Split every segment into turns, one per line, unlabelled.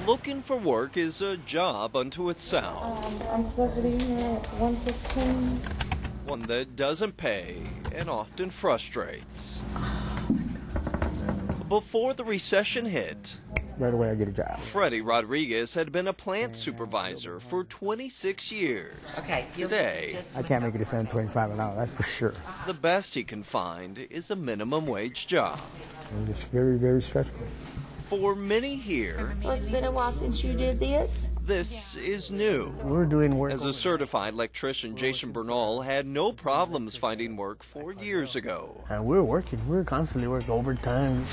Looking for work is a job unto itself.
I'm supposed to be here at 1:15.
One that doesn't pay and often frustrates. Before the recession hit,
right away I get a job.
Freddie Rodriguez had been a plant supervisor for 26 years.
Okay.
Today,
I can't make it to $7.25 an hour, that's for sure.
the best he can find is a minimum wage job.
And it's very, very stressful.
For many here,
So it's been a while since you did this?
this is new.
We're doing work.
As a certified electrician, Jason Bernal had no problems finding work 4 years ago.
We're working. We're constantly working overtime.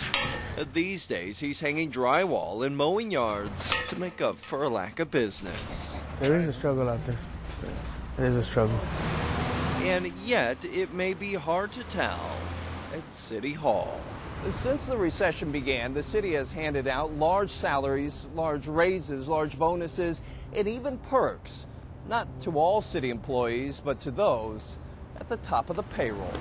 These days, he's hanging drywall and mowing yards to make up for a lack of business.
There is a struggle out there. There is a struggle.
And yet, it may be hard to tell at City Hall.
Since the recession began, the city has handed out large salaries, large raises, large bonuses, and even perks. Not to all city employees, but to those at the top of the payroll.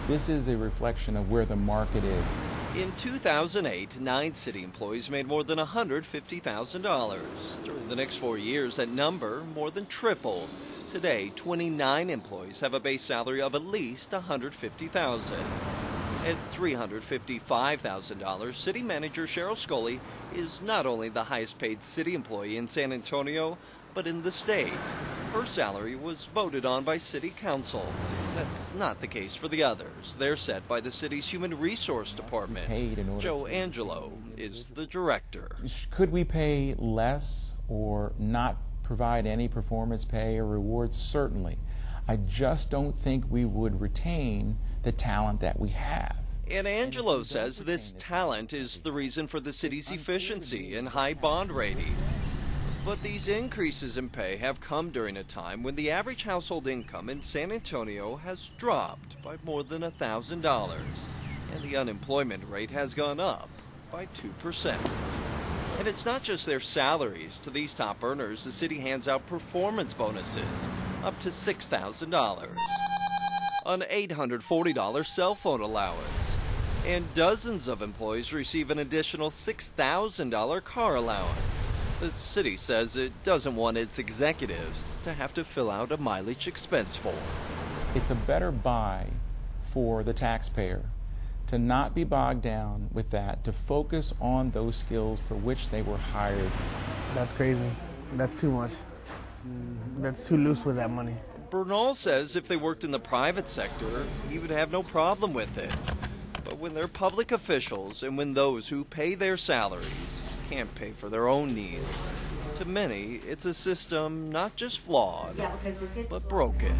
This is a reflection of where the market is.
In 2008, 9 city employees made more than $150,000. During the next 4 years, that number more than tripled. Today, 29 employees have a base salary of at least $150,000. At $355,000, city manager Cheryl Scully is not only the highest paid city employee in San Antonio, but in the state. Her salary was voted on by city council. That's not the case for the others. They're set by the city's human resource department. Joe Angelo is the director.
Could we pay less or not provide any performance pay or rewards? Certainly. I just don't think we would retain the talent that we have.
And Angelo says this talent is the reason for the city's efficiency and high bond rating. But these increases in pay have come during a time when the average household income in San Antonio has dropped by more than $1,000, and the unemployment rate has gone up by 2%. And it's not just their salaries. To these top earners, the city hands out performance bonuses up to $6,000, an $840 cell phone allowance, and dozens of employees receive an additional $6,000 car allowance. The city says it doesn't want its executives to have to fill out a mileage expense form.
It's a better buy for the taxpayer to not be bogged down with that, to focus on those skills for which they were hired.
That's crazy. That's too much. That's too loose with that money.
Bernal says if they worked in the private sector, he would have no problem with it. But when they're public officials and when those who pay their salaries can't pay for their own needs, to many, it's a system not just flawed, but broken.